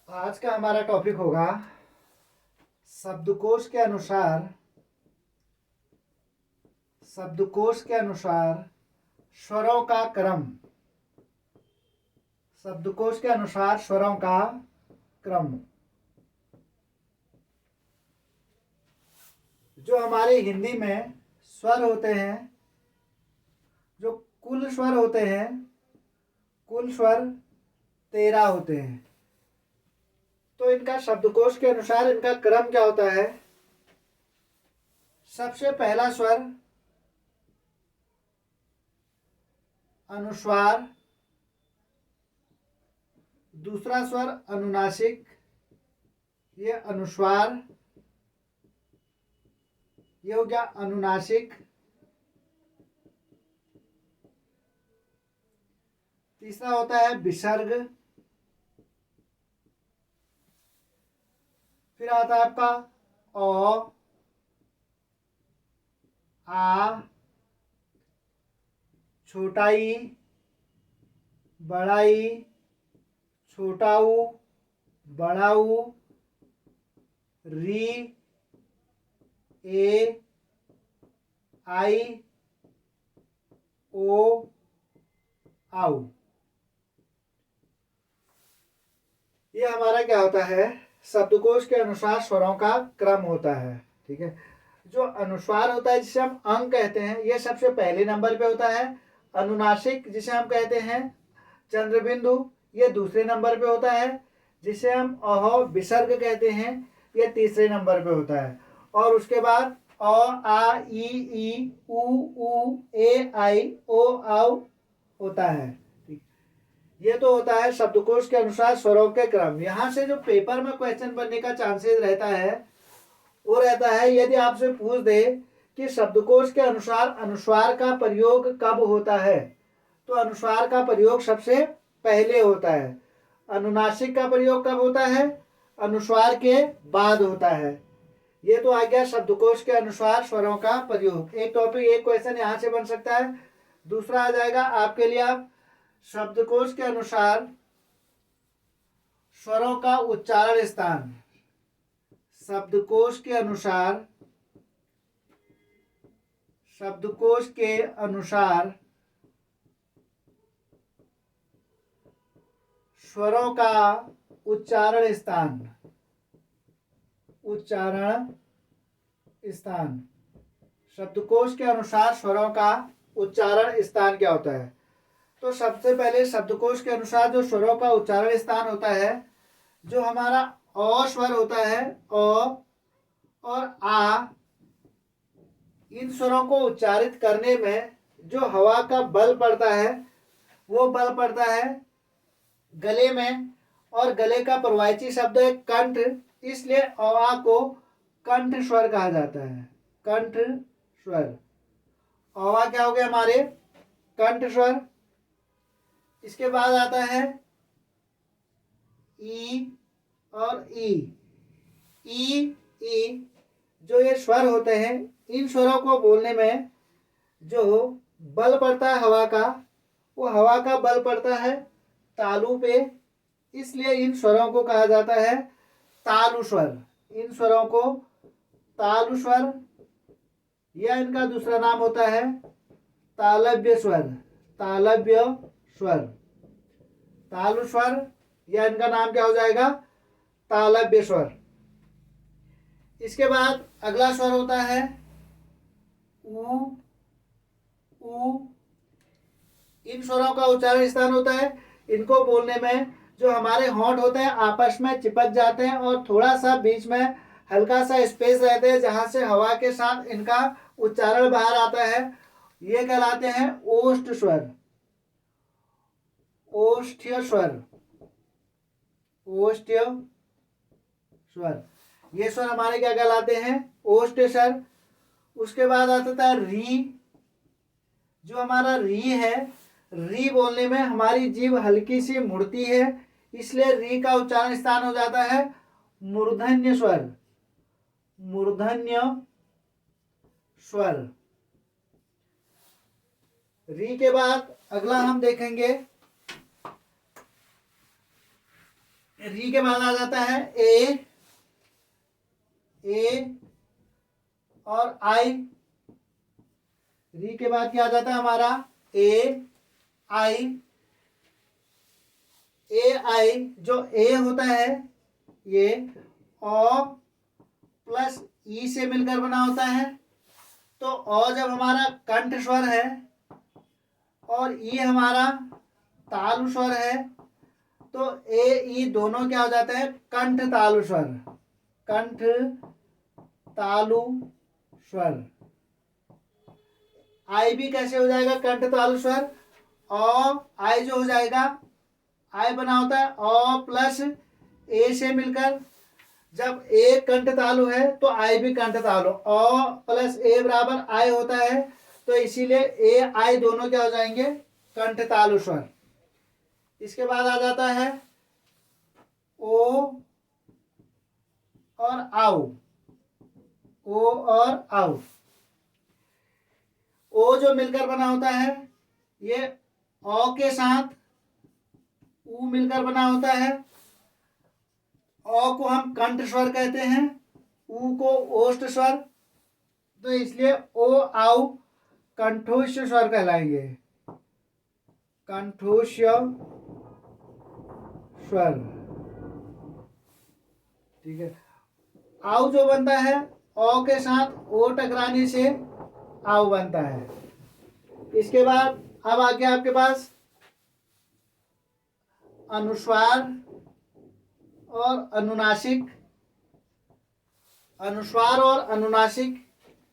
आज का हमारा टॉपिक होगा शब्दकोश के अनुसार स्वरों का क्रम। शब्दकोश के अनुसार स्वरों का क्रम। जो हमारे हिंदी में स्वर होते हैं, जो कुल स्वर होते हैं, कुल स्वर 13 होते हैं। तो इनका शब्दकोश के अनुसार इनका क्रम क्या होता है? सबसे पहला स्वर अनुस्वार, दूसरा स्वर अनुनासिक, ये अनुस्वार, ये हो गया अनुनासिक। तीसरा होता है विसर्ग। फिर आता है आपका अ, आ, छोटा ई, बड़ा ई, छोटा ऊ, बड़ा ऊ, री, ए, आई, ओ, आउ। ये हमारा क्या होता है? शब्दकोश के अनुसार स्वरों का क्रम होता है। ठीक है। जो अनुस्वार होता है जिसे हम अंग कहते हैं, ये सबसे पहले नंबर पे होता है। अनुनासिक जिसे हम कहते हैं चंद्रबिंदु, ये दूसरे नंबर पे होता है। जिसे हम अह विसर्ग कहते हैं, ये तीसरे नंबर पे होता है। और उसके बाद अ, आ, ई, उ, ए, आई, ओ, औ होता है। ये तो होता है शब्दकोश के अनुसार स्वरों के क्रम। यहाँ से जो पेपर में क्वेश्चन बनने का चांसेस रहता है वो रहता है, यदि आपसे पूछ दे कि शब्दकोश के अनुसार अनुस्वार का प्रयोग कब होता है, तो अनुस्वार का प्रयोग सबसे पहले होता है। अनुनासिक का प्रयोग कब होता है? अनुस्वार के बाद होता है। ये तो आ गया शब्दकोश के अनुसार स्वरों का प्रयोग। एक टॉपिक, एक क्वेश्चन यहाँ से बन सकता है। दूसरा आ जाएगा आपके लिए, आप शब्दकोश के अनुसार स्वरों का उच्चारण स्थान। शब्दकोश के अनुसार स्वरों का उच्चारण स्थान। शब्दकोश के अनुसार स्वरों का उच्चारण स्थान क्या होता है? तो सबसे पहले शब्दकोश के अनुसार जो स्वरों का उच्चारण स्थान होता है, जो हमारा अ स्वर होता है, अ और आ, इन स्वरों को उच्चारित करने में जो हवा का बल पड़ता है, वो बल पड़ता है गले में। और गले का पर्यायची शब्द है कंठ, इसलिए अ को कंठ स्वर कहा जाता है। कंठ स्वर। अ क्या हो गया हमारे? कंठ स्वर। इसके बाद आता है ई और ई। ई जो ये स्वर होते हैं, इन स्वरों को बोलने में जो बल पड़ता है हवा का, वो हवा का बल पड़ता है तालु पे, इसलिए इन स्वरों को कहा जाता है तालु स्वर। इन स्वरों को तालु स्वर, या इनका दूसरा नाम होता है तालव्य स्वर। तालव्य स्वर, तालु स्वर, या इनका नाम क्या हो जाएगा? तालव्य स्वर। इसके बाद अगला स्वर होता है उ। इन स्वरों का उच्चारण स्थान होता है। इनको बोलने में जो हमारे होंठ होते हैं आपस में चिपक जाते हैं और थोड़ा सा बीच में हल्का सा स्पेस रहते हैं जहां से हवा के साथ इनका उच्चारण बाहर आता है। ये कहलाते हैं ओष्ठ स्वर। ओष्ठ्य स्वर। ओष्ठ्य स्वर, ये स्वर हमारे क्या कहलाते हैं? ओष्ठ स्वर। उसके बाद आता है री। जो हमारा री है, री बोलने में हमारी जीभ हल्की सी मुड़ती है, इसलिए री का उच्चारण स्थान हो जाता है मूर्धन्य स्वर। मूर्धन्य स्वर। री के बाद अगला हम देखेंगे री के बाद आ जाता है ए और आई। री के बाद क्या आ जाता है हमारा आई। जो ए होता है ये ओ प्लस ई से मिलकर बना होता है। तो ओ जब हमारा कंठ स्वर है और ई हमारा तालु स्वर है, तो ए ई दोनों क्या हो जाते हैं कंठ तालु स्वर। कंठ तालु स्वर। आई भी कैसे हो जाएगा कंठ तालु स्वर? ओ आई जो हो जाएगा, आई बना होता है ओ प्लस ए से मिलकर। जब ए कंठ तालु है तो आई भी कंठ तालु। ओ प्लस ए बराबर आई होता है, तो इसीलिए ए आई दोनों क्या हो जाएंगे कंठ तालु स्वर। इसके बाद आ जाता है ओ और आउ। ओ और आउ। ओ जो मिलकर बना होता है ये ओ के साथ ऊ मिलकर बना होता है। ओ को हम कंठ स्वर कहते हैं, ऊ को ओष्ठ स्वर। तो इसलिए ओ आउ कंठोष्य स्वर कहलाएंगे। कंठोष्य स्वर। ठीक है। आउ जो बनता है ओ के साथ ओ टकराने से आउ बनता है। इसके बाद अब आ गया आपके पास अनुस्वार और अनुनासिक। अनुस्वार और अनुनासिक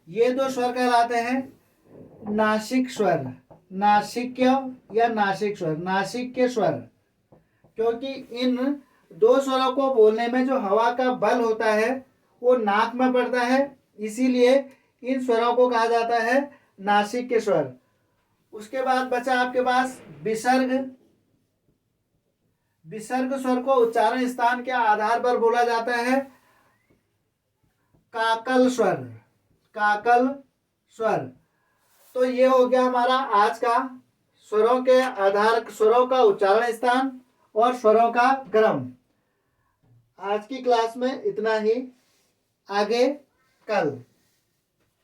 ये दो स्वर कहलाते हैं नासिक स्वर। नासिक्य या नासिक स्वर, नासिक के स्वर। क्योंकि इन दो स्वरों को बोलने में जो हवा का बल होता है वो नाक में पड़ता है, इसीलिए इन स्वरों को कहा जाता है नासिक के स्वर। उसके बाद बचा आपके पास विसर्ग। विसर्ग स्वर को उच्चारण स्थान के आधार पर बोला जाता है काकल स्वर। काकल स्वर। तो ये हो गया हमारा आज का स्वरों के आधार, स्वरों का उच्चारण स्थान और स्वरों का क्रम। आज की क्लास में इतना ही, आगे कल।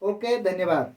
ओके, धन्यवाद।